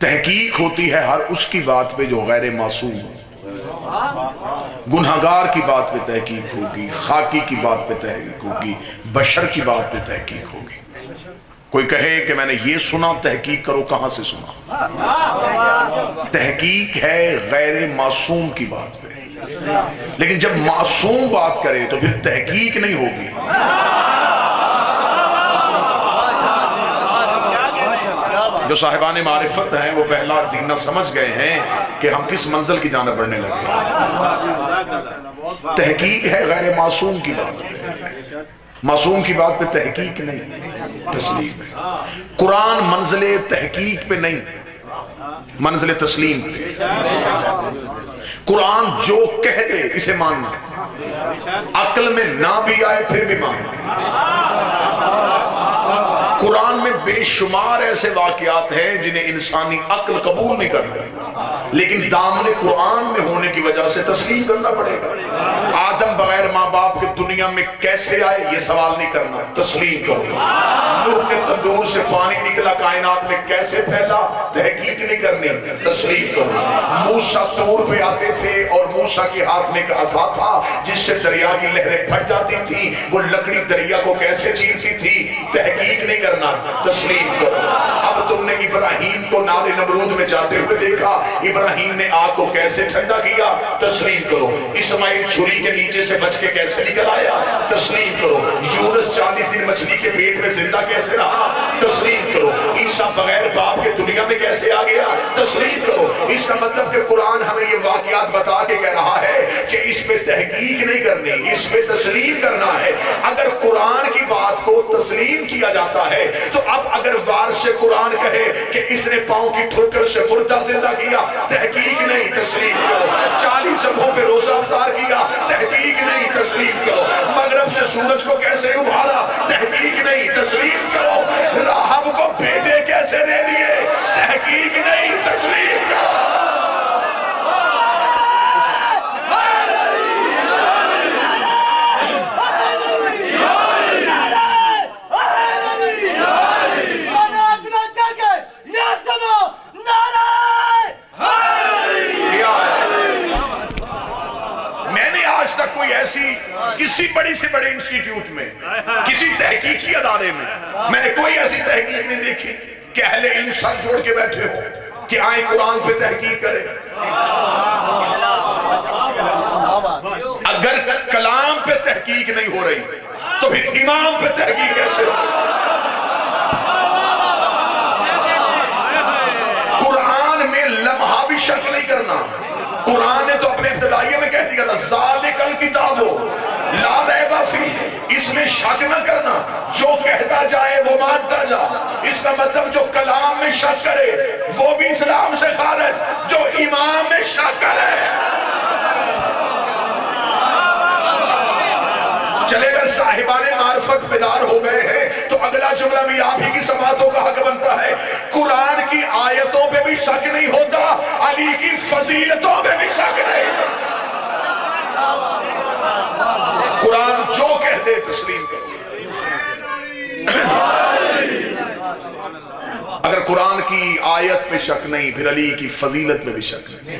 تحقیق ہوتی ہے ہر اس کی بات پہ جو غیر معصوم ہو. گنہگار کی بات پہ تحقیق ہوگی، خاکی کی بات پہ تحقیق ہوگی، بشر کی بات پہ تحقیق ہوگی. کوئی کہے کہ میں نے یہ سنا، تحقیق کرو، کہاں سے سنا؟ تحقیق ہے غیر معصوم کی بات پہ. لیکن جب معصوم بات کرے تو پھر تحقیق نہیں ہوگی. جو صاحبان معرفت ہیں وہ پہلا زینہ سمجھ گئے ہیں کہ ہم کس منزل کی جانب بڑھنے لگے. تحقیق ہے غیر معصوم کی بات پہ. معصوم کی بات پہ تحقیق نہیں، تسلیم ہے. قرآن منزل تحقیق پہ نہیں، منزل تسلیم پہ. قرآن جو کہہ دے اسے ماننا، عقل میں نہ بھی آئے پھر بھی ماننا. قرآن میں بے شمار ایسے واقعات ہیں جنہیں انسانی عقل قبول نہیں کر رہی، لیکن دامن قرآن میں ہونے کی وجہ سے تسلیم کرنا پڑے گا. آدم بغیر ماں باپ کے دنیا میں کیسے آئے یہ سوال نہیں کرنا، تسلیم کرو. نوح کے تندور سے پانی نکلا کائنات میں کیسے پھیلا، تحقیق نہیں کرنی، تسلیم کرو. موسیٰ طور پہ آتے تھے اور موسیٰ کے ہاتھ میں ایک عصا تھا جس سے دریا کی لہریں پھٹ جاتی تھی، وہ لکڑی دریا کو کیسے چیرتی تھی، تحقیق نہیں کرنا، تسلیم کرو. اب تم نے ابراہیم کو نار نمرود میں جاتے ہوئے دیکھا، ابراہیم نے آگ کو کیسے ٹھنڈا کیا، تسلیم کرو. اسماعیل چھری کے نیچے سے بچ کے کیسے نکل آیا، تسلیم کرو. یونس 40 دن مچھلی کے پیٹ میں زندہ کیسے رہا، تسلیم کرو. عیسیٰ بغیر باپ کے دنیا میں کیسے آ گیا، تسلیم کرو. اس کا مطلب کہ قرآن ہمیں یہ واقعات بتا کے کہہ رہا ہے کہ اس پہ تحقیق نہیں کرنی، اس پہ تسلیم کرنا ہے. اگر قرآن کی بات کو تسلیم کیا جاتا ہے تو اب اگر وارث قرآن کہے کہ اس نے پاؤں کی ٹھوکر سے مردہ زندہ کیا، تحقیق نہیں، تسلیم کرو. 40 جگہوں پہ روزہ افطار کیا، تحقیق نہیں، تسلیم کرو. مغرب سے سورج کو کیسے ابھارا، تحقیق نہیں، تسلیم کرو. راہب کو بیٹے کیسے دے دیے، تحقیق نہیں، تسلیم کرو. کوئی ایسی کسی بڑی سے بڑے انسٹیٹیوٹ میں، کسی تحقیقی ادارے میں نے کوئی ایسی تحقیق نہیں دیکھی کہ اہل علم سر جوڑ کے بیٹھے ہو کہ آئیں قرآن پہ تحقیق کریں. اگر کلام پہ تحقیق نہیں ہو رہی تو پھر امام پہ تحقیق کیسے ہو؟ قرآن میں لمحہ بھی شک نہیں کرنا. قرآن نے تو اپنے ابتدائیے میں کہہ دیا تھا ذالک الکتاب لا ریب فیہ، اس میں شک نہ کرنا، جو کہتا جائے وہ مانتا جا. اس کا مطلب جو کلام میں شک کرے وہ بھی اسلام سے خارج، جو امام میں شک کرے. چلے اگر صاحبان معرفت بیدار ہو گئے ہیں تو اگلا جملہ بھی آپ ہی کی سماعتوں کا حق بنتا ہے. قرآن کی آیتوں پہ بھی شک نہیں ہوتا، علی کی فضیلتوں پہ بھی شک نہیں. قرآن جو کہہ دے تسلیم کرو. اگر قرآن کی آیت پہ شک نہیں پھر علی کی فضیلت پہ بھی شک نہیں.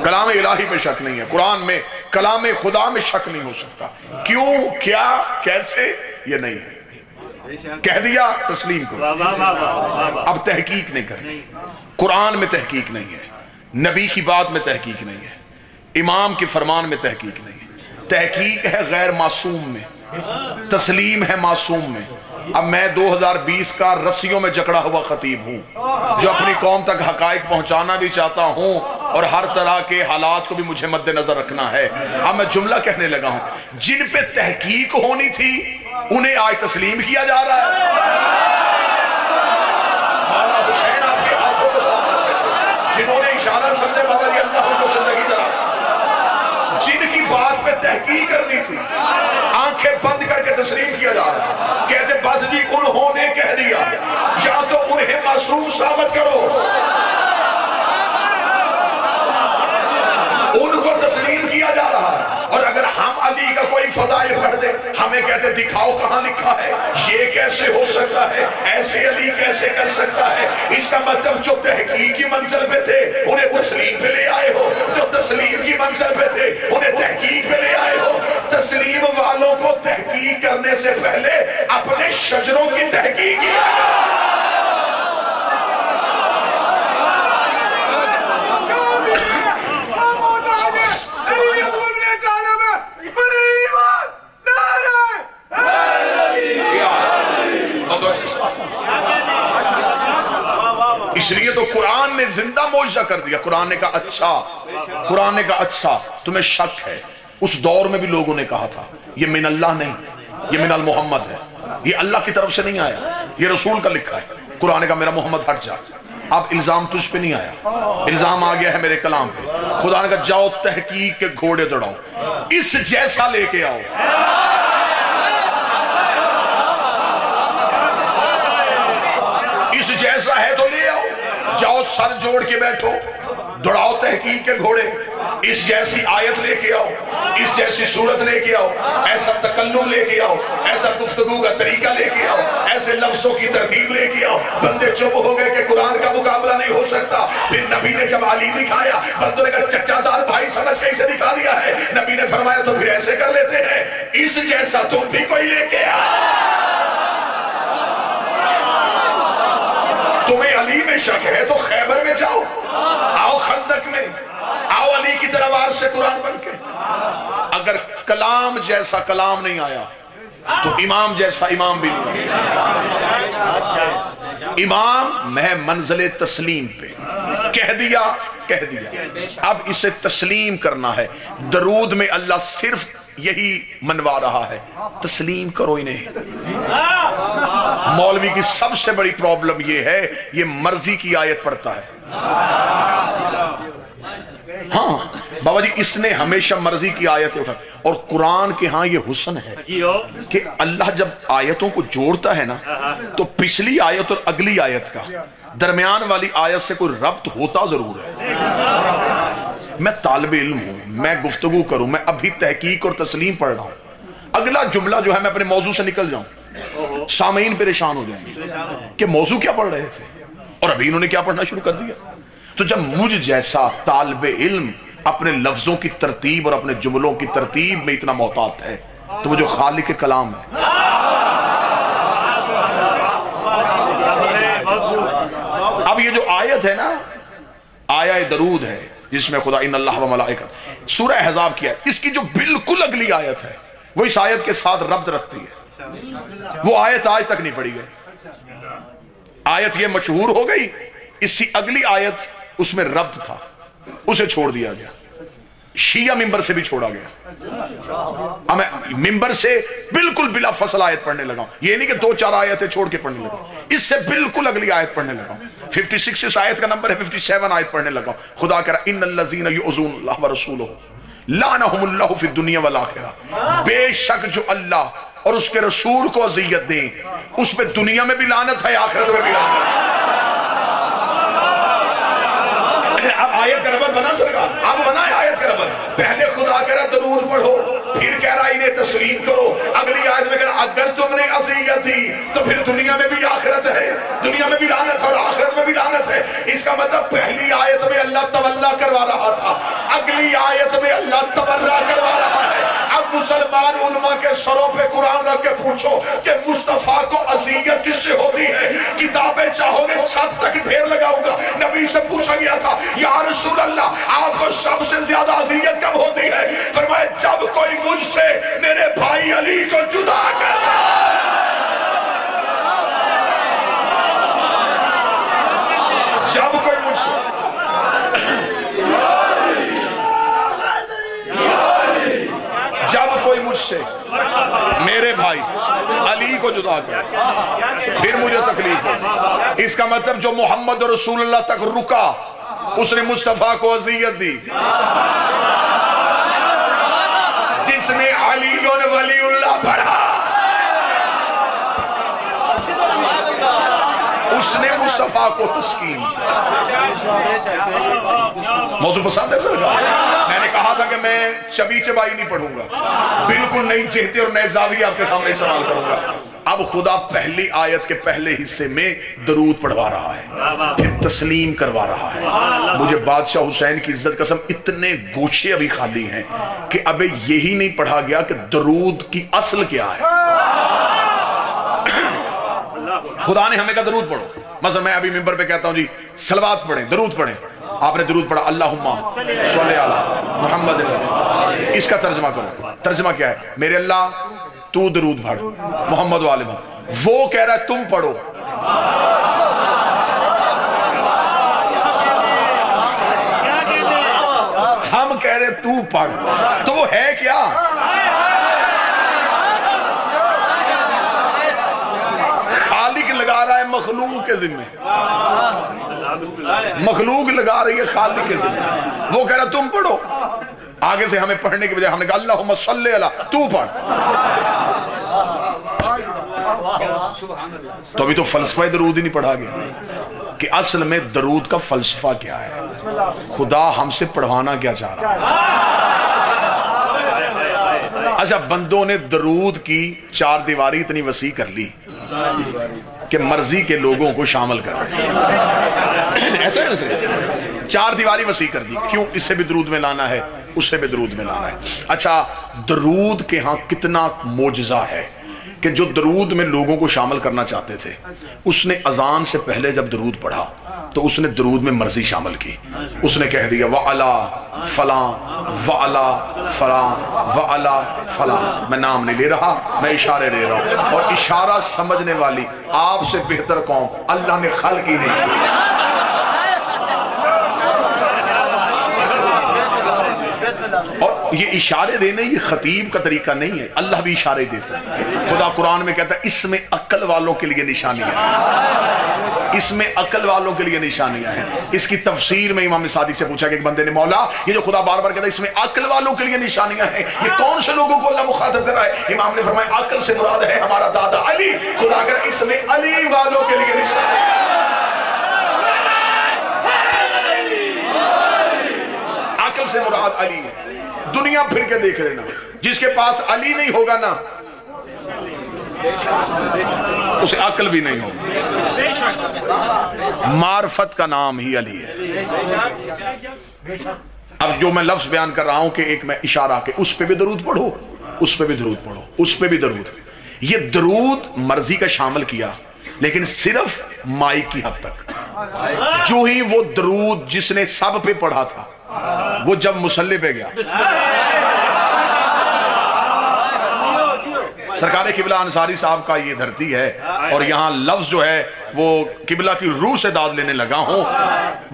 کلام الہی پہ شک نہیں ہے. قرآن میں کلام خدا میں شک نہیں ہو سکتا. کیوں، کیا، کیسے، یہ نہیں ہے. کہہ دیا تسلیم کرو. اب تحقیق نہیں کرنی. قرآن میں تحقیق نہیں ہے، نبی کی بات میں تحقیق نہیں ہے، امام کے فرمان میں تحقیق نہیں ہے. تحقیق ہے غیر معصوم میں، تسلیم ہے معصوم میں. اب میں 2020 کا رسیوں میں جکڑا ہوا خطیب ہوں جو اپنی قوم تک حقائق پہنچانا بھی چاہتا ہوں اور ہر طرح کے حالات کو بھی مجھے مد نظر رکھنا ہے. اب میں جملہ کہنے لگا ہوں، جن پہ تحقیق ہونی تھی انہیں آج تسلیم کیا جا رہا ہے. مولانا حسین آپ کے ہاتھوں کو سلامت ہے جنہوں نے اشارہ سمجھے بدل اللہ کو زندگی درا. جن کی بات پہ تحقیق کرنی تھی آنکھیں بند کر کے تسلیم کیا جا رہا ہے. کہتے بس جی انہوں نے کہہ دیا، یا تو انہیں معصوم ثابت کرو. ان کو تسلیم کیا جا رہا ہے. اور اگر ہم علی کا کوئی فضائل پڑھ دیں ہمیں کہتے دکھاؤ کہاں لکھا ہے، یہ کیسے ہو سکتا ہے، ایسے علی کیسے کر سکتا ہے. اس اس کا مطلب جو تحقیق کی منزل پہ تھے انہیں تسلیم پہ لے آئے ہو، جو تسلیم کی منزل پہ تھے انہیں تحقیق پہ لے آئے ہو۔ تسلیم والوں کو تحقیق کرنے سے پہلے اپنے شجروں کی تحقیق کی اس لیے تو قرآن نے زندہ معجزہ کر دیا۔ قرآن نے کہا اچھا، قرآن نے کہا اچھا تمہیں شک ہے، اس دور میں بھی لوگوں نے کہا تھا یہ من اللہ نہیں، یہ من المحمد ہے، یہ اللہ کی طرف سے نہیں آیا، یہ رسول کا لکھا ہے۔ قرآن نے کہا میرا محمد ہٹ جا، اب الزام تجھ پہ نہیں آیا، الزام آ گیا ہے میرے کلام پہ۔ خدا نے کہا جاؤ تحقیق کے گھوڑے دوڑاؤ، اس جیسا لے کے آؤ۔ اس جیسا ہے تو لے آؤ، جاؤ سر جوڑ کے بیٹھو، دوڑاؤ تحقیق کے گھوڑے، اس جیسی آیت لے کے آؤ، اس جیسی صورت لے کے آؤ، ایسا تکلم لے کے آؤ، ایسا گفتگو کا طریقہ لے کے آؤ، ایسے لفظوں کی ترتیب لے کے آؤ۔ بندے چپ ہو گئے کہ قرآن کا مقابلہ نہیں ہو سکتا۔ پھر نبی نے جب علی دکھایا، بندوں نے کہا چچا زاد بھائی سمجھ کے اسے دکھا دیا ہے۔ نبی نے فرمایا تو پھر ایسے کر لیتے ہیں، اس جیسا تم بھی کوئی لے کے آؤ۔ تمہیں علی میں شک ہے تو خیبر میں جاؤ، آؤ خندق میں، آؤ علی کی تلوار سے قرآن بن کے۔ اگر کلام جیسا کلام نہیں آیا تو امام جیسا امام بھی نہیں آیا۔ امام میں منزل تسلیم پہ کہہ دیا کہہ دیا، اب اسے تسلیم کرنا ہے۔ درود میں اللہ صرف یہی منوا رہا ہے، تسلیم کرو انہیں۔ مولوی کی سب سے بڑی پرابلم یہ ہے، یہ مرضی کی آیت پڑھتا ہے۔ ہاں بابا جی اس نے ہمیشہ مرضی کی آیتیں اٹھا، اور قرآن کے ہاں یہ حسن ہے کہ اللہ جب آیتوں کو جوڑتا ہے نا تو پچھلی آیت اور اگلی آیت کا درمیان والی آیت سے کوئی ربط ہوتا ضرور ہے۔ میں طالب علم ہوں، میں گفتگو کروں، میں ابھی تحقیق اور تسلیم پڑھ رہا ہوں، اگلا جملہ جو ہے میں اپنے موضوع سے نکل جاؤں، سامعین پریشان ہو جائیں گے کہ موضوع کیا پڑھ رہے تھے اور ابھی انہوں نے کیا پڑھنا شروع کر دیا۔ تو جب مجھ جیسا طالب علم اپنے لفظوں کی ترتیب اور اپنے جملوں کی ترتیب میں اتنا محتاط ہے تو وہ جو خالق کلام ہے۔ اب یہ جو آیت ہے نا، آیت درود ہے جس میں خدا ان اللہ و ملائکہ سورہ احزاب کی ہے، اس کی جو بالکل اگلی آیت ہے وہ اس آیت کے ساتھ ربط رکھتی ہے۔ وہ آیت آج تک نہیں پڑھی گئی، آیت یہ مشہور ہو گئی، اس کی اگلی آیت اس میں ربط تھا، اسے چھوڑ دیا گیا۔ شیعہ ممبر سے بھی چھوڑا گیا، اب میں ممبر سے بالکل بلا فصل آیت پڑھنے لگا ہوں، یہ نہیں کہ 2-4 آیتیں چھوڑ کے پڑھنے لگا ہوں، اس سے بالکل اگلی آیت پڑھنے لگا ہوں۔ 56 اس آیت کا نمبر ہے، 57 آیت پڑھنے لگا ہوں۔ خدا کہہ رہا ان الذین یؤذون اللہ ورسولہ لعنہم اللہ فی الدنیا والآخرہ، بے شک جو اللہ اور اس کے رسول کو اذیت دیں اس میں دنیا میں بھی لعنت ہے، آخرت میں بھی لعنت ہے۔ اب آیت کا ربط بنا سکا، اب بنا ہے آیت کا ربط۔ پہلے خدا کہہ رہا درود پڑھو، پھر کہہ رہا انہیں تسلیم کرو، اگلی آیت میں کہہ رہا اگر تم نے اذیت دی تو پھر دنیا میں بھی آخرت ہے، دنیا میں بھی لعنت ہے اور آخرت میں بھی لعنت ہے۔ اس کا مطلب پہلی آیت میں اللہ تولا کروا رہا تھا، اگلی آیت میں اللہ تبرہ کروا رہا ہے۔ اب مسلمان علماء کے سروں پہ قرآن رکھ کے پوچھو کہ مصطفیٰ کو اذیت کس سے ہوتی ہے؟ کتابیں چاہو گے چھت تک ڈھیر لگاؤں گا۔ نبی سے پوچھا گیا تھا یا رسول اللہ آپ کو سب سے زیادہ اذیت کب ہوتی ہے؟ فرمایا جب کوئی مجھ سے میرے بھائی علی کو جدا کرتا ہے۔ جب کوئی مجھ سے مجھ سے میرے بھائی علی کو جدا کر پھر مجھے تکلیف ہے۔ اس کا مطلب جو محمد رسول اللہ تک رکا اس نے مصطفیٰ کو اذیت دی، جس نے علی ولی اللہ پڑھا اس نے مصطفیٰ کو تسکین موضوع پسند ہے سرکار؟ میں نے کہا تھا کہ میں چبی چبائی نہیں پڑھوں گا، بالکل نئی چہتے اور نئے زاویے آپ کے سامنے استعمال کروں گا۔ اب خدا پہلی آیت کے پہلے حصے میں درود پڑھوا رہا ہے، پھر تسلیم کروا رہا ہے۔ مجھے بادشاہ حسین کی عزت قسم اتنے گوشے ابھی خالی ہیں کہ ابھی یہی نہیں پڑھا گیا کہ درود کی اصل کیا ہے۔ خدا نے ہمیں کہا درود پڑھو، مثلا میں ابھی ممبر پہ کہتا ہوں جی صلوات پڑھیں، درود پڑھیں، آپ نے درود پڑھا اللہم صلی علی محمد، اس کا ترجمہ کرو۔ ترجمہ کیا ہے؟ میرے اللہ تو درود پڑھ محمد والے محمد، وہ کہہ رہا ہے تم پڑھو۔ ہم کہہ رہے تو پڑھ، تو وہ ہے کیا؟ خالق لگا رہا ہے مخلوق کے ذمہ، مخلوق لگا رہی ہے خالق کے ذمہ، وہ کہہ رہا تم پڑھو۔ آگے سے ہمیں پڑھنے کی بجائے ہم نے کہا اللہم صلی علی، تو پڑھ۔ تو ابھی تو فلسفہ درود ہی نہیں پڑھا گیا کہ اصل میں درود کا فلسفہ کیا ہے، خدا ہم سے پڑھوانا کیا چاہ رہا ہے۔ اچھا، بندوں نے درود کی چار دیواری اتنی وسیع کر لی کہ مرضی کے لوگوں کو شامل کر رہے ہیں، ایسا ہے نا، چار دیواری وسیع کر دی، کیوں؟ اس سے بھی درود میں لانا ہے، اس سے بھی درود میں لانا ہے۔ اچھا، درود کے ہاں کتنا معجزہ ہے کہ جو درود میں لوگوں کو شامل کرنا چاہتے تھے، اس نے اذان سے پہلے جب درود پڑھا تو اس نے درود میں مرضی شامل کی، اس نے کہہ دیا وَعَلَى فلاں وَعَلَى فلاں وَعَلَى فلاں، میں نام نہیں لے رہا، میں اشارے دے رہا ہوں، اور اشارہ سمجھنے والی آپ سے بہتر قوم اللہ نے خلق ہی نہیں کی۔ اور یہ اشارے دینے یہ خطیب کا طریقہ نہیں ہے، اللہ بھی اشارے دیتا ہے۔ خدا قرآن میں کہتا ہے اس میں عقل والوں کے لیے نشانیاں ہیں، اس میں عقل والوں کے لیے نشانیاں ہیں۔ اس کی تفسیر میں امام صادق سے پوچھا کہ ایک بندے نے مولا یہ جو خدا بار بار کہتا ہے اس میں عقل والوں کے لیے نشانیاں ہیں، یہ کون سے لوگوں کو اللہ مخاطب کر رہا ہے؟ امام نے فرمایا عقل سے مراد ہے ہمارا دادا علی، خدا کہہ رہا ہے اس میں علی والوں کے لیے نشانیاں ہیں۔ عقل سے مراد علی ہے، دنیا پھر کے دیکھ لینا، جس کے پاس علی نہیں ہوگا نا اسے عقل بھی نہیں ہوگا۔ معرفت کا نام ہی علی ہے۔ اب جو میں لفظ بیان کر رہا ہوں کہ ایک میں اشارہ کہ اس پہ بھی درود پڑھو، اس پہ بھی درود پڑھو، اس پہ بھی درود، یہ درود مرضی کا شامل کیا لیکن صرف مائک کی حد تک۔ جو ہی وہ درود جس نے سب پہ پڑھا تھا وہ جب مصلی پہ گیا، سرکار قبلہ انصاری صاحب کا یہ دھرتی ہے اور یہاں لفظ جو ہے وہ قبلہ کی روح سے داد لینے لگا ہوں،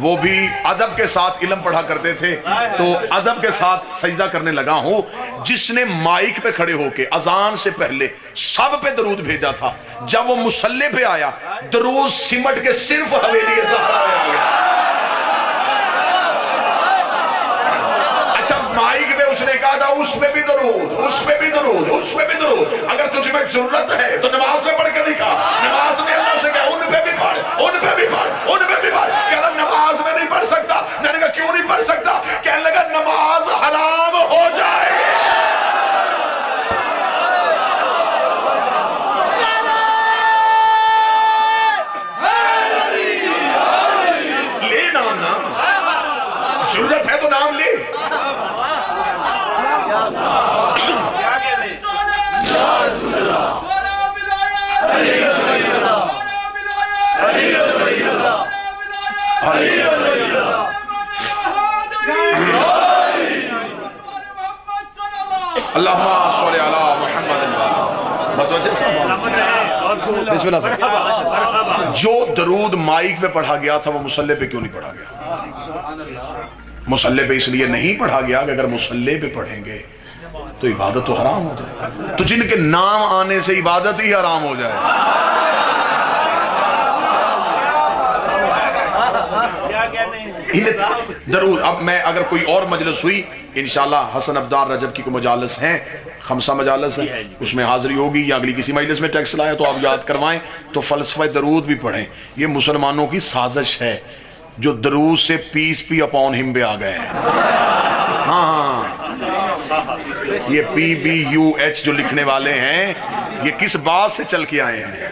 وہ بھی ادب کے ساتھ علم پڑھا کرتے تھے تو ادب کے ساتھ سجدہ کرنے لگا ہوں، جس نے مائک پہ کھڑے ہو کے اذان سے پہلے سب پہ درود بھیجا تھا، جب وہ مصلی پہ آیا درود سمٹ کے صرف حویلی زہرا میں آ گیا۔ مائک میں اس نے کہا تھا اس پہ بھی درود، اس پہ بھی درود، اس پہ بھی درود، اگر تجھ میں ضرورت ہے تو نماز میں پڑھ کے دکھا، نماز میں اللہ سے کہا ان پہ بھی پڑھ، ان پہ بھی پڑھ، ان پہ بھی پڑھ۔ کہہ رہا نماز میں نہیں پڑھ سکتا، میں نے کہا کیوں نہیں پڑھ سکتا؟ کہنے لگا نماز حرام ہو جائے۔ لے نام نا، ضرورت ہے تو نام لے۔ اللہم صلی علی محمد متوجہ صاحب، بسم اللہ صاحب۔ جو درود مائک پہ پڑھا گیا تھا وہ مصلی پہ کیوں نہیں پڑھا گیا؟ مصلی پہ اس لیے نہیں پڑھا گیا کہ اگر مصلی پہ پڑھیں گے تو عبادت تو حرام ہو جائے، تو جن کے نام آنے سے عبادت ہی حرام ہو جائے۔ درود اب میں اگر کوئی اور مجلس ہوئی انشاءاللہ حسن ابدار رجب کی کوئی مجالس ہیں، خمسہ مجالس ہیں، اس میں حاضری ہوگی، یا اگلی کسی مجلس میں ٹیکس لایا تو آپ یاد کروائیں تو فلسفہ درود بھی پڑھیں۔ یہ مسلمانوں کی سازش ہے جو درود سے پیس پی اپون ہم پہ آ گئے ہیں۔ ہاں یہ PBUH جو لکھنے والے ہیں یہ کس بات سے چل کے آئے ہیں؟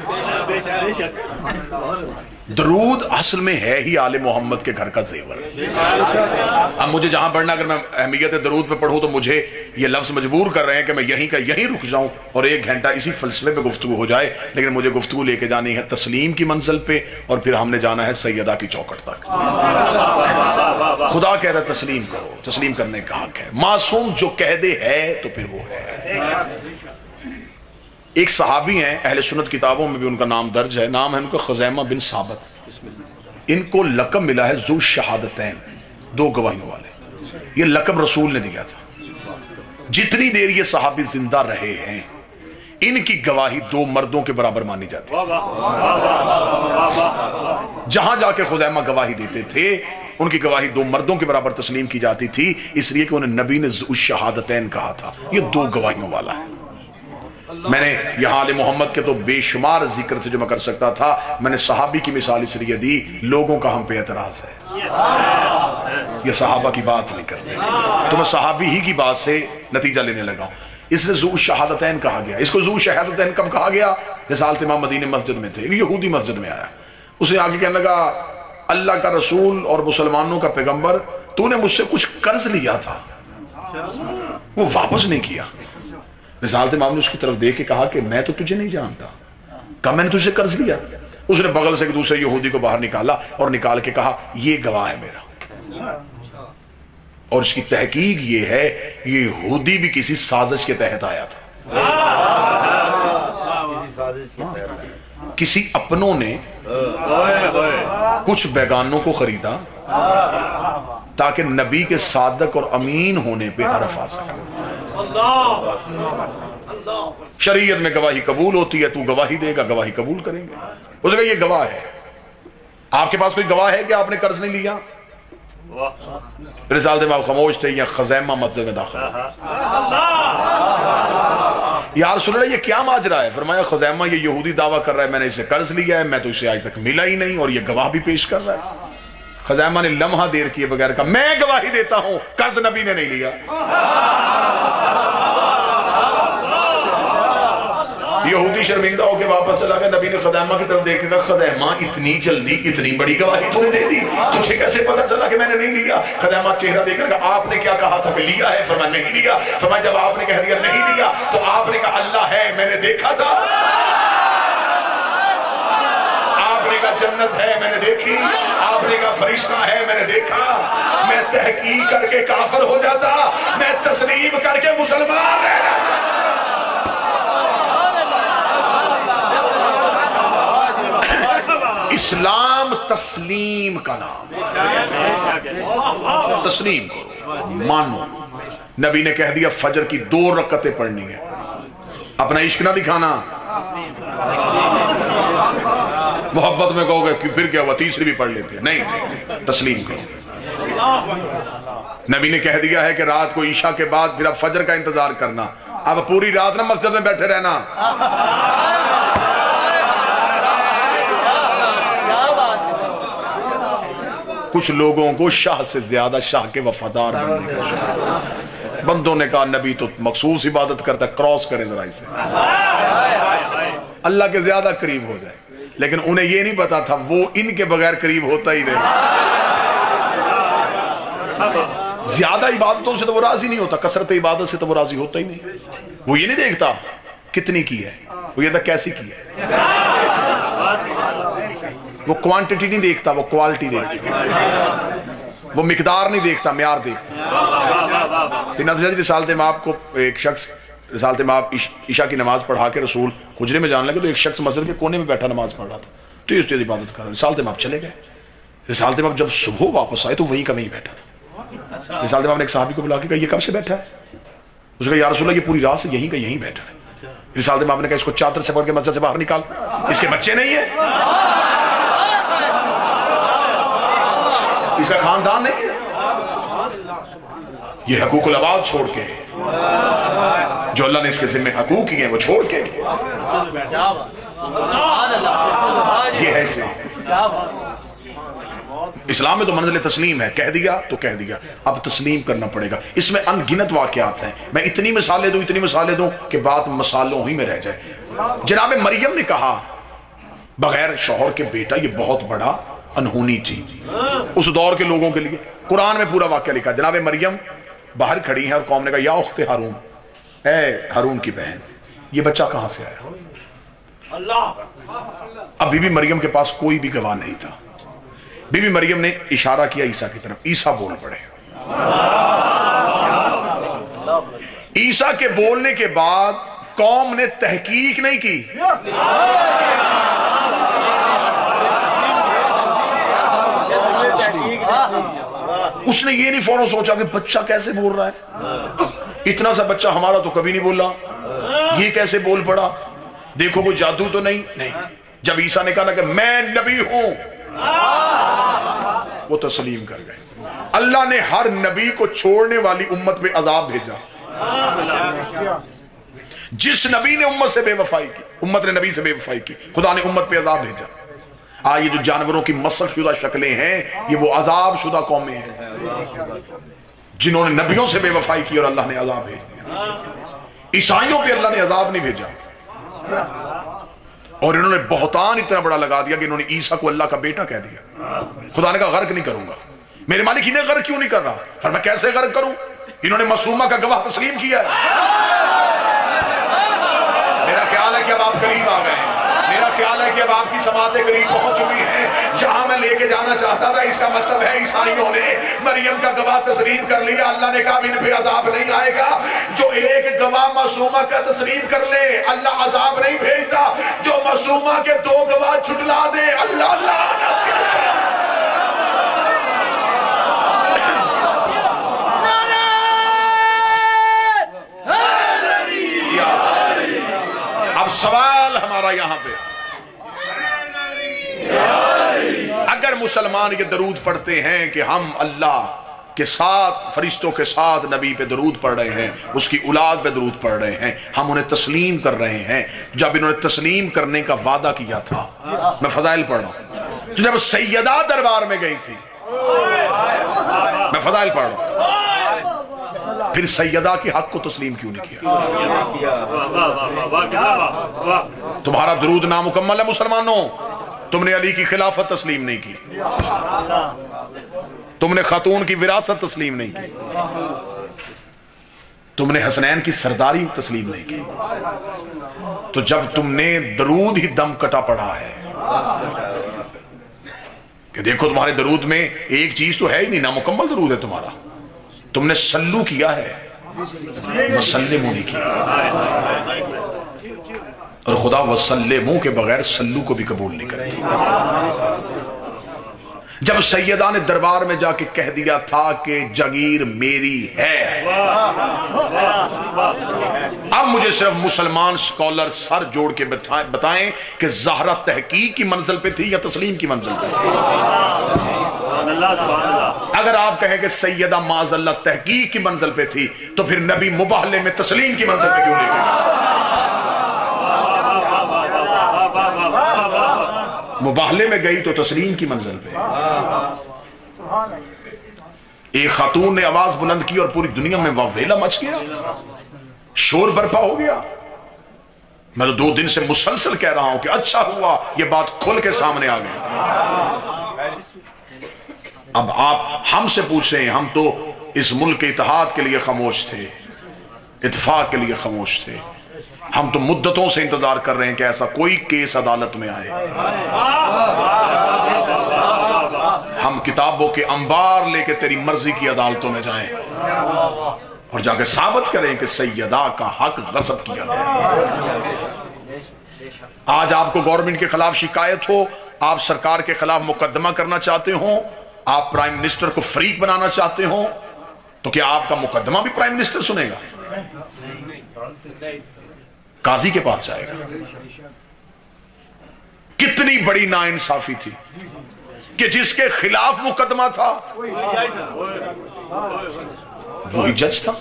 درود اصل میں ہے ہی آل محمد کے گھر کا زیور۔ اب مجھے جہاں پڑھنا، اگر میں اہمیت درود پہ پڑھوں تو مجھے یہ لفظ مجبور کر رہے ہیں کہ میں یہیں کا یہیں رک جاؤں اور 1 گھنٹہ اسی فلسفے پہ گفتگو ہو جائے، لیکن مجھے گفتگو لے کے جانی ہے تسلیم کی منزل پہ، اور پھر ہم نے جانا ہے سیدہ کی چوکھٹ تک۔ خدا کہتا ہے تسلیم کرو، تسلیم کرنے کا حق ہے۔ معصوم جو کہہ دے ہے تو پھر وہ ہے۔ ایک صحابی ہیں، اہل سنت کتابوں میں بھی ان کا نام درج ہے، نام ہے ان کا خزیمہ بن ثابت۔ ان کو لقب ملا ہے ذو شہادتین، 2 گواہیوں والے۔ یہ لقب رسول نے دیا تھا۔ جتنی دیر یہ صحابی زندہ رہے ہیں ان کی گواہی 2 مردوں کے برابر مانی جاتی ہے۔ جہاں جا کے خزیمہ گواہی دیتے تھے ان کی گواہی 2 مردوں کے برابر تسلیم کی جاتی تھی، اس لیے کہ انہیں نبی نے ذو شہادتین کہا تھا۔ یہ 2 گواہیوں والا ہے۔ میں نے یہاں آل محمد کے تو بے شمار ذکر تھے جو میں کر سکتا تھا، میں نے صحابی کی مثال اس لیے دی، لوگوں کا ہم پہ اعتراض ہے، یہ صحابہ کی بات نہیں کرتے، تو میں صحابی ہی کی بات سے نتیجہ لینے لگا ہوں۔ اس سے ذو شہادتین کہا گیا۔ اس کو ذو شہادتین کب کہا گیا؟ رسالت امام مدینہ مسجد میں تھے، یہودی مسجد میں آیا، اس نے آگے کہنے لگا اللہ کا رسول اور مسلمانوں کا پیغمبر، تو نے مجھ سے کچھ قرض لیا تھا، وہ واپس نہیں کیا۔ رسالت امام نے اس کی طرف دیکھ کے کہا کہ میں تو تجھے نہیں جانتا، کہا میں نے تجھ سے قرض لیا؟ اس نے بغل سے ایک دوسرے یہودی کو باہر نکالا اور نکال کے کہا یہ گواہ ہے میرا، اور اس کی تحقیق یہ ہے یہ یہودی بھی کسی سازش کے تحت آیا تھا۔ کسی اپنوں نے کچھ بیگانوں کو خریدا تاکہ نبی کے صادق اور امین ہونے پہ حرف آ سکے۔ شریعت میں گواہی قبول ہوتی ہے، تو گواہی دے گا، گواہی قبول کریں گے۔ اس نے کہا یہ گواہ ہے، آپ کے پاس کوئی گواہ ہے کہ آپ نے قرض نہیں لیا؟ رسالت امام خاموش تھے، یا خزیمہ مسجد میں داخل یا رسول اللہ یہ کیا ماجرا ہے؟ فرمایا خزیمہ یہ یہودی دعویٰ کر رہا ہے میں نے اسے قرض لیا ہے، میں تو اسے آج تک ملا ہی نہیں، اور یہ گواہ بھی پیش کر رہا ہے۔ خزیمہ نے لمحہ دیر کیے بغیر کہا میں گواہی دیتا ہوں قرض نبی نے نہیں لیا۔ یہودی شرمندہ ہو کے واپس چلا گیا، نبی نے خزیمہ کی طرف دیکھ کے کہا خزیمہ اتنی جلدی اتنی بڑی گواہی تو نے دے دی، تجھے کیسے پتہ چلا کہ میں نے نہیں لیا؟ خزیمہ چہرہ دیکھ کر کہا آپ نے کیا کہا تھا کہ لیا ہے؟ فرمایا نہیں لیا۔ فرمایا جب آپ نے کہہ دیا نہیں لیا تو آپ نے کہا اللہ ہے میں نے دیکھا تھا، آپ نے کہا جنت ہے میں نے دیکھی، آپ نے کہا فرشتہ ہے میں نے دیکھا، میں تحقیق کر کے کافر ہو جاتا، میں تسلیم کر کے مسلمان رہ جاتا۔ اسلام تسلیم کا نام، تسلیم کرو، مانو۔ نبی نے کہہ دیا فجر کی 2 رکعتیں پڑھنی ہے، اپنا عشق نہ دکھانا، محبت میں کہو گے کہ پھر کیا ہوا 3 بھی پڑھ لیتے ہیں، نہیں، تسلیم کرو۔ نبی نے کہہ دیا ہے کہ رات کو عشاء کے بعد پھر اب فجر کا انتظار کرنا، اب پوری رات نہ مسجد میں بیٹھے رہنا۔ کچھ لوگوں کو شاہ سے زیادہ شاہ کے وفادار بننے کا شاہ، بندوں نے کہا نبی تو مخصوص عبادت کرتا ہے، کراس کرے ذرا اسے، اللہ کے زیادہ قریب ہو جائے، لیکن انہیں یہ نہیں پتا تھا وہ ان کے بغیر قریب ہوتا ہی نہیں۔ زیادہ عبادتوں سے تو وہ راضی نہیں ہوتا، کثرت عبادت سے تو وہ راضی ہوتا ہی نہیں۔ وہ یہ نہیں دیکھتا کتنی کی ہے، وہ یہ تھا کیسی کی ہے، وہ کوانٹٹی نہیں دیکھتا، وہ کوالٹی دیکھتا، وہ مقدار نہیں دیکھتا، معیار دیکھتا۔ پھر نتیجہ رسالت امام کو ایک شخص، رسالت امام عشاء کی نماز پڑھا کے رسول حجرے میں جانے لگے تو ایک شخص مسجد کے کونے میں بیٹھا نماز پڑھ رہا تھا، تو اس تیز عبادت کر رہا، رسالت امام چلے گئے۔ رسالت امام جب صبح واپس آئے تو وہیں کا وہیں بیٹھا تھا۔ رسالت امام نے ایک صحابی کو بلا کے کہا یہ کب سے بیٹھا ہے؟ اس نے کہا یا رسول اللہ یہ پوری رات سے یہیں کا یہیں بیٹھا ہے۔ رسالت امام نے کہا اس کو چادر سے پکڑ کے مسجد سے باہر نکال، اس کے بچے نہیں ہیں، اس کا خاندان نہیں ہے، یہ حقوق العباد چھوڑ کے، جو اللہ نے اس کے ذمہ حقوق کیے ہیں وہ چھوڑ کے، یہ ہے اسلام میں تو منزل تسلیم ہے، کہہ دیا تو کہہ دیا، اب تسلیم کرنا پڑے گا۔ اس میں ان گنت واقعات ہیں، میں اتنی مثالیں دوں کہ بات مسالوں ہی میں رہ جائے۔ جناب مریم نے کہا بغیر شوہر کے بیٹا، یہ بہت بڑا انہونی تھی اس دور کے لوگوں کے لیے۔ قرآن میں پورا واقعہ لکھا، جناب مریم باہر کھڑی ہیں اور قوم نے کہا یا اخت ہارون، اے ہارون کی بہن، یہ بچہ کہاں سے آیا؟ اب بی بی مریم کے پاس کوئی بھی گواہ نہیں تھا۔ بی بی مریم نے اشارہ کیا عیسیٰ کی طرف، عیسیٰ بول پڑے۔ عیسیٰ کے بولنے کے بعد قوم نے تحقیق نہیں کی، اس نے یہ نہیں فوراً سوچا کہ بچہ کیسے بول رہا ہے، اتنا سا بچہ ہمارا تو کبھی نہیں بولا، یہ کیسے بول پڑا، دیکھو کوئی جادو تو نہیں۔ جب عیسیٰ نے کہا نا کہ میں نبی ہوں، وہ تسلیم کر گئے۔ اللہ نے ہر نبی کو چھوڑنے والی امت پہ عذاب بھیجا۔ جس نبی نے امت سے بے وفائی کی، امت نے نبی سے بے وفائی کی، خدا نے امت پہ عذاب بھیجا۔ یہ جو جانوروں کی مسخ شدہ شکلیں ہیں، یہ وہ عذاب شدہ قومیں ہیں جنہوں نے نبیوں سے بے وفائی کی اور اللہ نے عذاب بھیج دیا۔ عیسائیوں پہ اللہ نے عذاب نہیں بھیجا، اور انہوں نے بہتان اتنا بڑا لگا دیا کہ انہوں نے عیسیٰ کو اللہ کا بیٹا کہہ دیا۔ خدا نے کہا غرق نہیں کروں گا۔ میرے مالک انہیں غرق کیوں نہیں کر رہا؟ پھر میں کیسے غرق کروں؟ انہوں نے معصومہ کا گواہ تسلیم کیا ہے۔ میرا خیال ہے کہ اب آپ قریب آ گئے ہیں، میرا خیال ہے کہ اب آپ کی سماعتیں قریب پہنچ چکی ہیں۔ جہاں میں لے کے جانا چاہتا تھا، اس کا مطلب ہے عیسائیوں نے مریم کا گواہ تسلیم کر لیا، اللہ نے کہا ان پہ عذاب نہیں آئے گا۔ جو ایک گواہ معصومہ کا تسلیم کر لے، اللہ عذاب نہیں بھیجتا۔ جو معصومہ کے دو گواہ چھٹلا دے، اللہ لعنت کرے۔ اب سوال ہمارا یہاں پہ، اگر مسلمان یہ درود پڑھتے ہیں کہ ہم اللہ کے ساتھ، فرشتوں کے ساتھ نبی پہ درود پڑھ رہے ہیں، اس کی اولاد پہ درود پڑھ رہے ہیں، ہم انہیں تسلیم کر رہے ہیں، جب انہوں نے تسلیم کرنے کا وعدہ کیا تھا، میں فضائل پڑھ رہا ہوں، جب سیدہ دربار میں گئی تھی، میں فضائل پڑھ رہا ہوں، پھر سیدہ کے حق کو تسلیم کیوں نہیں کیا؟ تمہارا درود نامکمل ہے مسلمانوں، تم نے علی کی خلافت تسلیم نہیں کی، تم نے خاتون کی وراثت تسلیم نہیں کی، تم نے حسنین کی سرداری تسلیم نہیں کی، تو جب تم نے درود ہی دم کٹا پڑا ہے کہ دیکھو تمہارے درود میں ایک چیز تو ہے ہی نہیں، نامکمل درود ہے تمہارا، تم نے سلو کیا ہے، وسلمو نہیں کیا، اور خدا وسلمو کے بغیر سلو کو بھی قبول نہیں کرتا۔ جب سیدہ نے دربار میں جا کے کہہ دیا تھا کہ جگیر میری ہے، اب مجھے صرف مسلمان سکولر سر جوڑ کے بتائیں کہ زہرہ تحقیق کی منزل پہ تھی یا تسلیم کی منزل پہ تھی؟ اگر آپ کہیں کہ سیدہ معاذ اللہ تحقیق کی منزل پہ تھی، تو پھر نبی مباہلے میں تسلیم کی منزل پہ کیوں نہیں گئی؟ مباہلے میں گئی تو تسلیم کی منزل پہ۔ ایک خاتون نے آواز بلند کی اور پوری دنیا میں واویلا مچ گیا، شور برپا ہو گیا۔ میں تو 2 دن سے مسلسل کہہ رہا ہوں کہ اچھا ہوا یہ بات کھل کے سامنے آ گئی۔ اب آپ ہم سے پوچھیں، ہم تو اس ملک کے اتحاد کے لیے خاموش تھے، اتفاق کے لیے خاموش تھے، ہم تو مدتوں سے انتظار کر رہے ہیں کہ ایسا کوئی کیس عدالت میں آئے، ہم کتابوں کے انبار لے کے تیری مرضی کی عدالتوں میں جائیں اور جا کے ثابت کریں کہ سیدہ کا حق غصب کیا گیا۔ آج آپ کو گورنمنٹ کے خلاف شکایت ہو، آپ سرکار کے خلاف مقدمہ کرنا چاہتے ہوں، آپ پرائم منسٹر کو فریق بنانا چاہتے ہوں، تو کیا آپ کا مقدمہ بھی پرائم منسٹر سنے گا؟ قاضی کے پاس جائے گا۔ کتنی بڑی ناانصافی تھی کہ جس کے خلاف مقدمہ تھا وہی جج تھا۔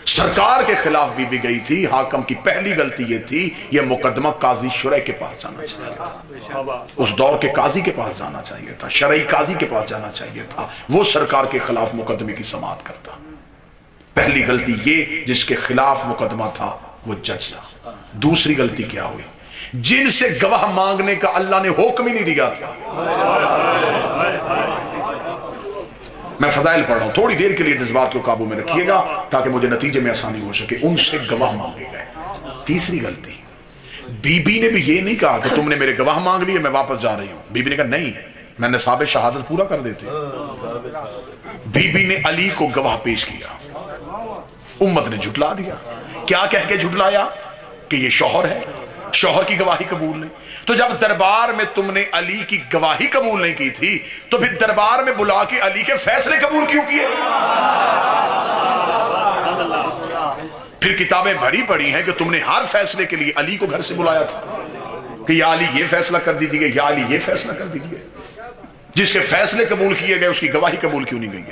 سرکار کے خلاف بھی گئی تھی، حاکم کی پہلی غلطی یہ تھی، یہ مقدمہ قاضی شرعی کے پاس جانا چاہیے تھا، اس دور کے قاضی کے پاس جانا چاہیے تھا، شرعی قاضی کے پاس جانا چاہیے تھا، وہ سرکار کے خلاف مقدمے کی سماعت کرتا۔ پہلی غلطی یہ جس کے خلاف مقدمہ تھا وہ جج تھا. دوسری غلطی کیا ہوئی؟ جن سے گواہ مانگنے کا اللہ نے حکم ہی نہیں دیا تھا. میں فضائل پڑھ رہا ہوں، تھوڑی دیر کے لیے جذبات کو قابو میں رکھیے گا تاکہ مجھے نتیجے میں آسانی ہو سکے. ان سے گواہ مانگے گئے. تیسری غلطی، بی بی نے بھی یہ نہیں کہا کہ تم نے میرے گواہ مانگ لیے میں واپس جا رہی ہوں. بی بی نے کہا نہیں، میں نصاب شہادت پورا کر دیتے. بی بی نے علی کو گواہ پیش کیا. امت نے جھٹلا دیا. کیا کہہ کے جھٹلایا؟ کہ یہ شوہر ہے، شوہر کی گواہی قبول نہیں. تو جب دربار میں تم نے علی کی گواہی قبول نہیں کی تھی تو پھر دربار میں بلا کے علی کے فیصلے قبول کیوں کیے؟ پھر کتابیں بھری پڑی ہیں کہ تم نے ہر فیصلے کے لیے علی کو گھر سے بلایا تھا کہ یا علی یہ فیصلہ کر دیجیے، یا علی یہ فیصلہ کر دیجیے. جس کے فیصلے قبول کیے گئے اس کی گواہی قبول کیوں نہیں گئی؟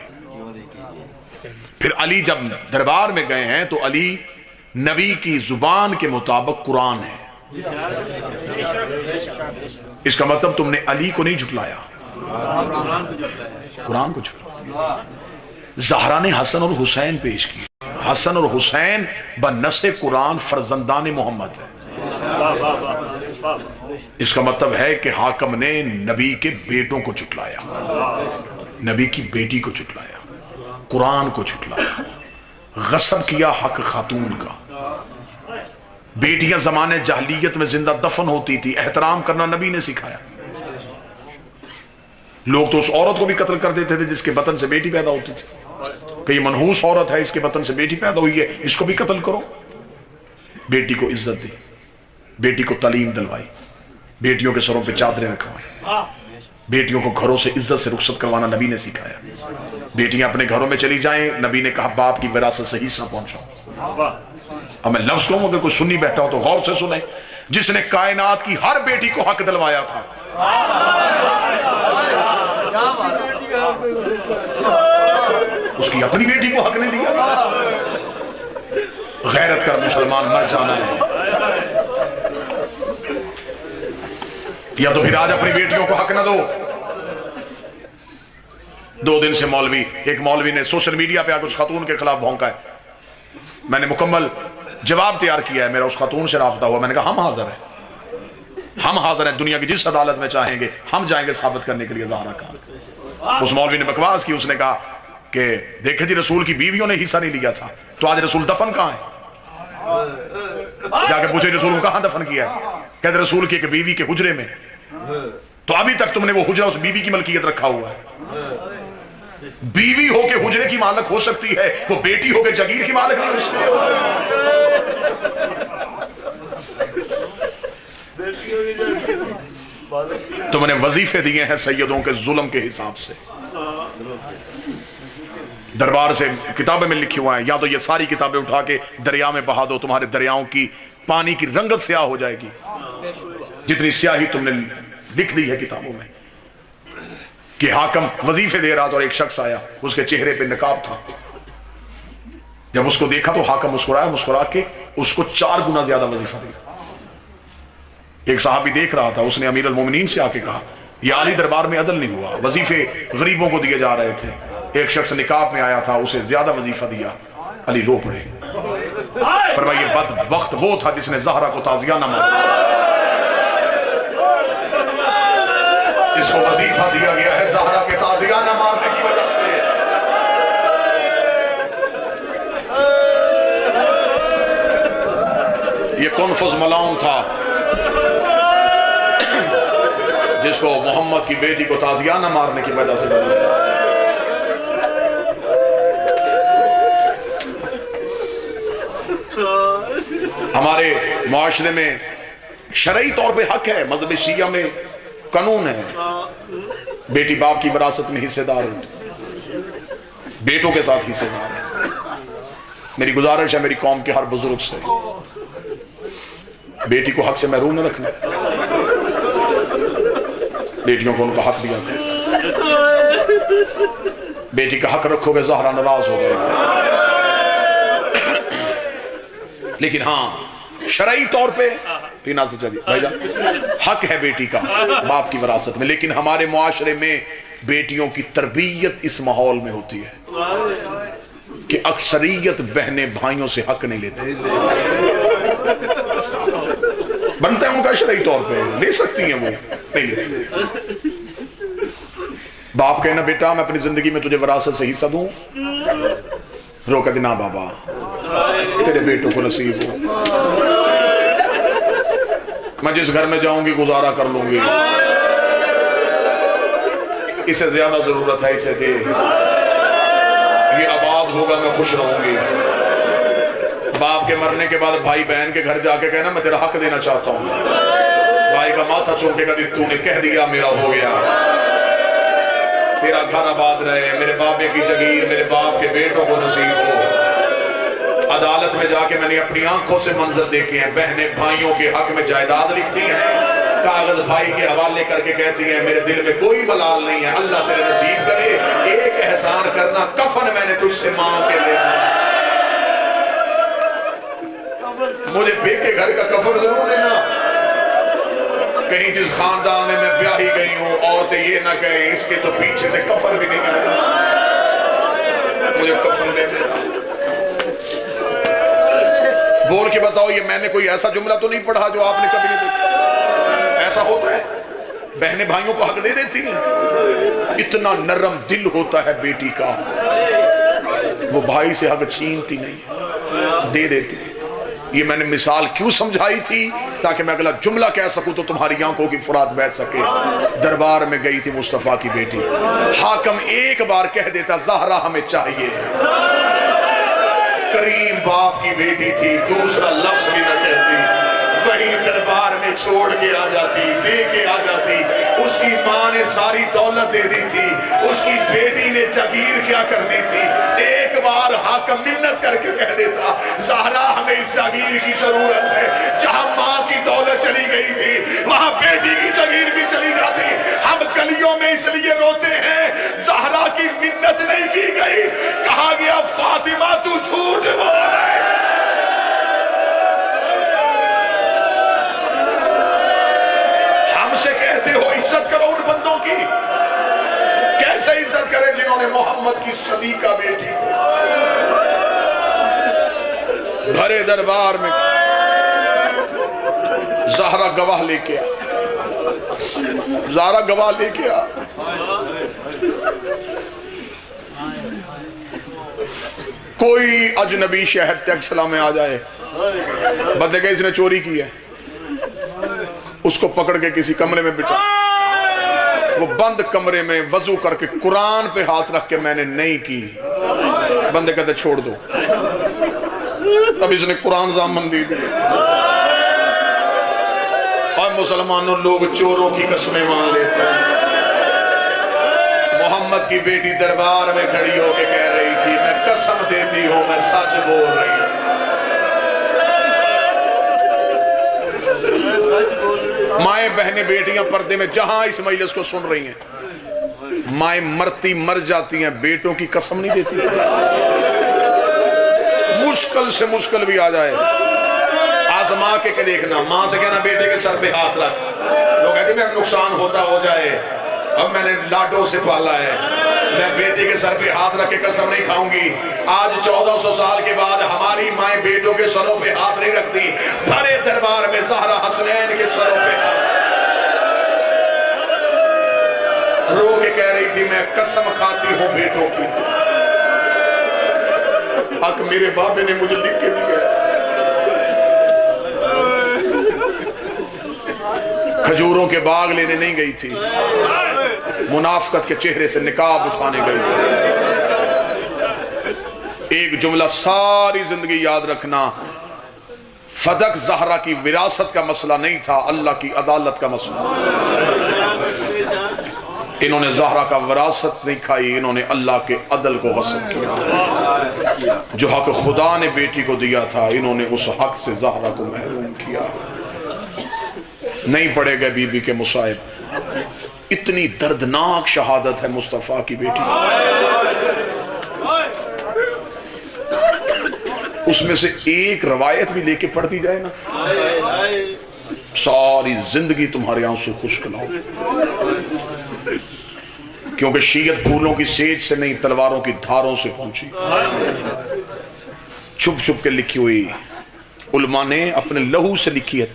پھر علی جب دربار میں گئے ہیں تو علی نبی کی زبان کے مطابق قرآن ہے. اس کا مطلب تم نے علی کو نہیں جھٹلایا، قرآن کو جھٹلایا. زہرا نے حسن اور حسین پیش کی. حسن اور حسین بنص قرآن فرزندان محمد ہے. اس کا مطلب ہے کہ حاکم نے نبی کے بیٹوں کو جھٹلایا، نبی کی بیٹی کو جھٹلایا، قرآن کو جھٹلایا، غصب کیا حق خاتون کا. بیٹیاں زمانے جاہلیت میں زندہ دفن ہوتی تھی، احترام کرنا نبی نے سکھایا. لوگ تو اس عورت کو بھی قتل کر دیتے تھے جس کے بطن سے بیٹی پیدا ہوتی تھی کہ یہ منحوس عورت ہے، اس کے بطن سے بیٹی پیدا ہوئی ہے، اس کو بھی قتل کرو. بیٹی کو عزت دی، بیٹی کو تعلیم دلوائی، بیٹیوں کے سروں پہ چادریں رکھوائی، بیٹیوں کو گھروں سے عزت سے رخصت کروانا نبی نے سکھایا. بیٹیاں اپنے گھروں میں چلی جائیں، نبی نے کہا باپ کی وراثت سے حصہ پہنچاؤ. اب میں لفظ کہوں اگر کوئی سنی بیٹھا ہو تو غور سے سنیں. جس نے کائنات کی ہر بیٹی کو حق دلوایا تھا، اس کی اپنی بیٹی کو حق نہیں دیا. غیرت کر مسلمان، مر جانا ہے. یا تو پھر آج اپنی بیٹیوں کو حق نہ دو. 2 دن سے ایک مولوی نے سوشل میڈیا پہ آ کے اس خاتون کے خلاف بھونکا ہے. میں نے مکمل جواب تیار کیا ہے. میرا اس خاتون سے رابطہ ہوا، میں نے کہا ہم حاضر ہیں، ہم حاضر ہیں، دنیا کی جس عدالت میں چاہیں گے ہم جائیں گے ثابت کرنے کے لیے زہرا کا. اس مولوی نے بکواس کی. اس نے کہا کہ دیکھیں جی رسول کی بیویوں نے حصہ نہیں لیا تھا، تو آج رسول دفن کہاں ہے؟ جا کے پوچھے رسول کو کہاں دفن کیا ہے؟ کہتے رسول کی ایک بیوی کے حجرے میں. تو ابھی تک تم نے وہ حجرہ اس بیوی کی ملکیت رکھا ہوا ہے. بیوی ہو کے حجرے کی مالک ہو سکتی ہے، وہ بیٹی ہو کے جگیر کی مالک نہیں ہو سکتی. تم نے وظیفے دیے ہیں سیدوں کے ظلم کے حساب سے. دربار سے کتابیں میں لکھی ہوا ہیں، یا تو یہ ساری کتابیں اٹھا کے دریا میں بہا دو، تمہارے دریاؤں کی پانی کی رنگت سیاہ ہو جائے گی. جتنی سیاہی تم نے لکھ دی ہے کتابوں میں. کہ حاکم وظیفے دے رہا تھا اور ایک شخص آیا، اس کے چہرے پہ نقاب تھا. جب اس کو دیکھا تو حاکم مسکرایا، مسکرا کے اس کو 4 گنا زیادہ وظیفہ دیا. ایک صحابی دیکھ رہا تھا، اس نے امیر المومنین سے آ کے کہا یہ عالی دربار میں عدل نہیں ہوا، وظیفے غریبوں کو دیے جا رہے تھے. ایک شخص نقاب میں آیا تھا، اسے زیادہ وظیفہ دیا. علی رو پڑے، فرمایا یہ بدبخت وہ تھا جس نے زہرا کو تازیانہ مارا. اس کو وظیفہ دیا گیا ہے زہرا کے تازیانہ مارنے کی وجہ سے. یہ کنفذ ملعون تھا جس کو محمد کی بیٹی کو تازیانہ مارنے کی وجہ سے وظیفہ. ہمارے معاشرے میں شرعی طور پہ حق ہے، مذہب شیعہ میں قانون ہے، بیٹی باپ کی وراثت میں حصے دار ہوتی، بیٹوں کے ساتھ حصے دار ہے. میری گزارش ہے میری قوم کے ہر بزرگ سے، بیٹی کو حق سے محروم نہ رکھنا. بیٹیوں کو ان کا حق دیا کرو. بیٹی کا حق رکھو گے زہرا ناراض ہو گئے. لیکن ہاں شرعی طور پہ پینا سے چلی بھائی جان حق ہے بیٹی کا باپ کی وراثت میں. لیکن ہمارے معاشرے میں بیٹیوں کی تربیت اس ماحول میں ہوتی ہے کہ اکثریت بہنیں بھائیوں سے حق نہیں لیتے. بنتا ہے ان کا شرعی طور پہ، لے سکتی ہیں وہ، نہیں لیتی۔ باپ کہنا بیٹا میں اپنی زندگی میں تجھے وراثت سے حصہ دوں، رو کہتے نا بابا تیرے بیٹوں کو نصیب ہو، میں جس گھر میں جاؤں گی گزارا کر لوں گی، اسے زیادہ ضرورت ہے اسے دے، یہ آباد ہوگا میں خوش رہوں گی۔ باپ کے مرنے کے بعد بھائی بہن کے گھر جا کے کہنا میں تیرا حق دینا چاہتا ہوں، بھائی کا ماتھا چوم کے کہتی تو نے کہہ دیا میرا ہو گیا، تیرا گھر آباد رہے، میرے باپے کی جگیر میرے باپ کے بیٹوں کو نصیب ہو۔ عدالت میں جا کے میں نے اپنی آنکھوں سے منظر دیکھے ہیں، بہنیں بھائیوں کے حق میں جائیداد لکھتی ہیں، کاغذ بھائی کے حوالے کر کے کہتی ہیں میرے دل میں کوئی ملال نہیں ہے، اللہ تیرے نصیب کرے، ایک احسان کرنا کفن میں نے تجھ سے مانگ کے لینا، مجھے پھینکے گھر کا کفن ضرور دینا، کہیں جس خاندان میں میں بیاہی گئی ہوں عورتیں یہ نہ کہیں اس کے تو پیچھے سے کفن بھی نہیں آیا، مجھے کفن دے دینا۔ بول کے بتاؤ یہ میں نے کوئی ایسا جملہ تو نہیں پڑھا جو آپ نے کبھی نہیں دیکھا؟ ایسا ہوتا ہے، بہنیں بھائیوں کو حق دے دیتی ہیں، اتنا نرم دل ہوتا ہے بیٹی کا، وہ بھائی سے حق چھینتی نہیں، دے دیتی ہے۔ یہ میں نے مثال کیوں سمجھائی تھی تاکہ میں اگلا جملہ کہہ سکوں تو تمہاری آنکھوں کی فرات بیٹھ سکے۔ دربار میں گئی تھی مصطفیٰ کی بیٹی، حاکم ایک بار کہہ دیتا زہرا ہمیں چاہیے، کریم باپ کی بیٹی تھی، دوسرا لفظ بھی نہ کہتی، وہیں دربار میں چھوڑ کے آ جاتی، دے کے آ جاتی، اس کی ماں نے ساری دولت دے دی تھی، اس کی بیٹی نے جگیر کیا کرنی تھی، ایک بار حاکم منت کر کے کہہ دیتا زہرا ہمیں اس جگیر کی ضرورت ہے، جہاں ماں کی دولت چلی گئی تھی وہاں بیٹی کی جگیر بھی چلی جاتی، ہم گلیوں میں اس لیے روتے ہیں زہرا کی منت نہیں کی گئی، کہا گیا فاطمہ تو جھوٹ بول رہے، ہم سے کہتے ہو عزت کرو ان بندوں کی، کیسے عزت کرے جنہوں نے محمد کی صدیقہ بیٹی کو بھرے دربار میں زہرا گواہ لے کے زہرا گواہ لے کے آ، کوئی اجنبی شہر ٹیکسلا میں آ جائے بندے کہ اس نے چوری کی ہے، اس کو پکڑ کے کسی کمرے میں بٹھا، وہ بند کمرے میں وضو کر کے قرآن پہ ہاتھ رکھ کے میں نے نہیں کی، بندے کہتے چھوڑ دو، تب اس نے قرآن ضامن دی دی۔ اور مسلمانوں لوگ چوروں کی قسمیں مان لیتے ہیں، محمد کی بیٹی دربار میں کھڑی ہو کے کہہ رہی تھی میں قسم دیتی ہوں میں سچ بول رہی ہوں، مائیں بہنیں بیٹیاں پردے میں جہاں اس مجلس کو سن رہی ہیں، مائیں مرتی مر جاتی ہیں، بیٹوں کی قسم نہیں دیتی، مشکل سے مشکل بھی آ جائے آزما کے دیکھنا، ماں سے کہنا بیٹے کے سر پہ ہاتھ رکھ، لوگ کہتے ہیں میں نقصان ہوتا ہو جائے، اب میں نے لاڈوں سے پالا ہے، میں بیٹے کے سر پہ ہاتھ رکھ کے قسم نہیں کھاؤں گی، آج 1400 سال کے بعد ہماری مائیں بیٹوں کے سروں پہ ہاتھ نہیں رکھتی، بھرے دربار میں زہرا حسنین کے سروں پہ ہاتھ رو کے کہہ رہی تھی میں قسم کھاتی ہوں بیٹوں کی، حق میرے بابے نے مجھے لکھ کے دیا، کھجوروں کے باغ لینے نہیں گئی تھی، منافقت کے چہرے سے نقاب اٹھانے گئی تھی۔ ایک جملہ ساری زندگی یاد رکھنا، فدق زہرا کی وراثت کا مسئلہ نہیں تھا، اللہ کی عدالت کا مسئلہ، انہوں نے زہرا کا وراثت نہیں کھائی، انہوں نے اللہ کے عدل کو غصب کیا، جو حق خدا نے بیٹی کو دیا تھا انہوں نے اس حق سے زہرا کو محروم کیا۔ نہیں پڑے گا بی بی کے مصائب، اتنی دردناک شہادت ہے مصطفیٰ کی بیٹی، اس میں سے ایک روایت بھی لے کے پڑھتی جائے نا ساری زندگی تمہارے آنسو خشک نہ ہو، کیونکہ شیعت پھولوں کی سیج سے نہیں تلواروں کی دھاروں سے پہنچی، چھپ چھپ کے لکھی ہوئی علماء نے اپنے لہو سے لکھی ہے،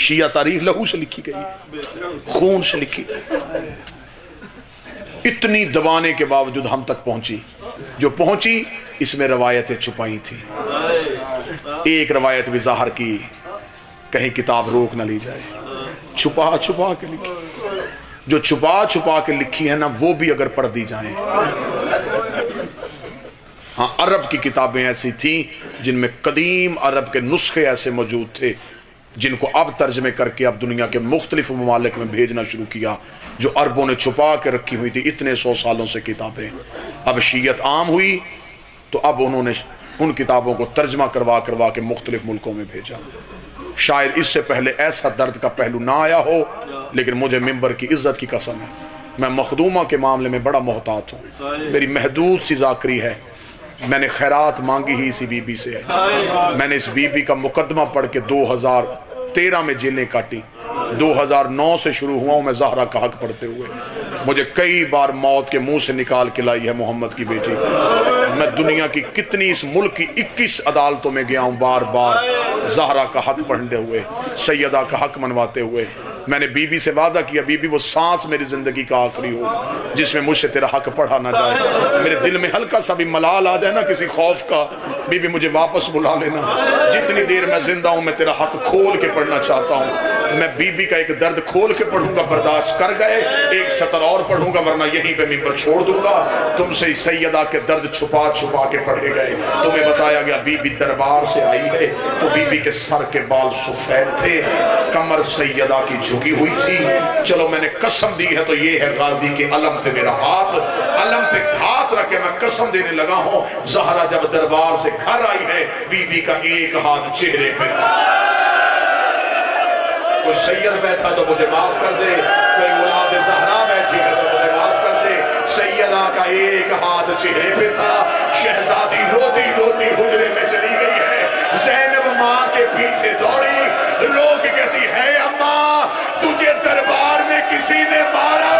شیعہ تاریخ لہو سے لکھی گئی، خون سے لکھی گئی، اتنی دبانے کے باوجود ہم تک پہنچی، جو پہنچی اس میں روایتیں چھپائی تھی، ایک روایت بھی ظاہر کی، کہیں کتاب روک نہ لی جائے، چھپا چھپا کے لکھی، جو چھپا چھپا کے لکھی ہے نا وہ بھی اگر پڑھ دی جائیں۔ ہاں عرب کی کتابیں ایسی تھیں جن میں قدیم عرب کے نسخے ایسے موجود تھے جن کو اب ترجمے کر کے اب دنیا کے مختلف ممالک میں بھیجنا شروع کیا، جو عربوں نے چھپا کے رکھی ہوئی تھی اتنے 100 سالوں سے کتابیں۔ اب شیعت عام ہوئی تو اب انہوں نے ان کتابوں کو ترجمہ کروا کے مختلف ملکوں میں بھیجا۔ شاید اس سے پہلے ایسا درد کا پہلو نہ آیا ہو، لیکن مجھے منبر کی عزت کی قسم ہے، میں مخدومہ کے معاملے میں بڑا محتاط ہوں، میری محدود سی ذاکری ہے، میں نے خیرات مانگی ہی اسی بی بی سے ہے، میں نے اس بی بی کا مقدمہ پڑھ کے 2013 میں جیلیں کاٹی، 2009 سے شروع ہوا ہوں میں زہرا کا حق پڑھتے ہوئے، مجھے کئی بار موت کے منہ سے نکال کے لائی ہے محمد کی بیٹی، میں دنیا کی کتنی اس ملک کی 21 عدالتوں میں گیا ہوں بار بار زہرا کا حق پڑھتے ہوئے، سیدہ کا حق منواتے ہوئے۔ میں نے بی بی سے وعدہ کیا بی بی وہ سانس میری زندگی کا آخری ہو جس میں مجھ سے تیرا حق پڑھا نہ جائے، میرے دل میں ہلکا سا بھی ملال آ جائے نا کسی خوف کا، بی بی مجھے واپس بلا لینا، جتنی دیر میں زندہ ہوں میں تیرا حق کھول کے پڑھنا چاہتا ہوں۔ میں بی بی کا ایک درد کھول کے پڑھوں گا، برداشت کر گئے ایک سطر اور پڑھوں گا ورنہ یہیں پہ ممبر چھوڑ دوں گا۔ تم سے سیدہ کے درد چھپا چھپا کے پڑھے گئے، تمہیں بتایا گیا بی بی دربار سے آئی ہے تو بی بی کے سر کے بال سفید تھے، کمر سیدہ کی جھکی ہوئی تھی، چلو میں نے قسم دی ہے تو یہ ہے غازی کے علم پہ میرا ہاتھ، علم پہ ہاتھ رکھ کے میں قسم دینے لگا ہوں۔ زہرا جب دربار سے گھر آئی ہے بی بی کا ایک ہاتھ چہرے پہ تھا، کوئی سید بیٹھا تو مجھے معاف کر دے، کوئی اولاد زہرا بیٹھی ہے تو مجھے معاف کر دے، سیدہ کا ایک ہاتھ چہرے پہ تھا، شہزادی روتی روتی حجرے میں چلی گئی ہے، زینب ماں کے پیچھے دوڑی، رو کے کہتی ہے اماں تجھے دربار میں کسی نے مارا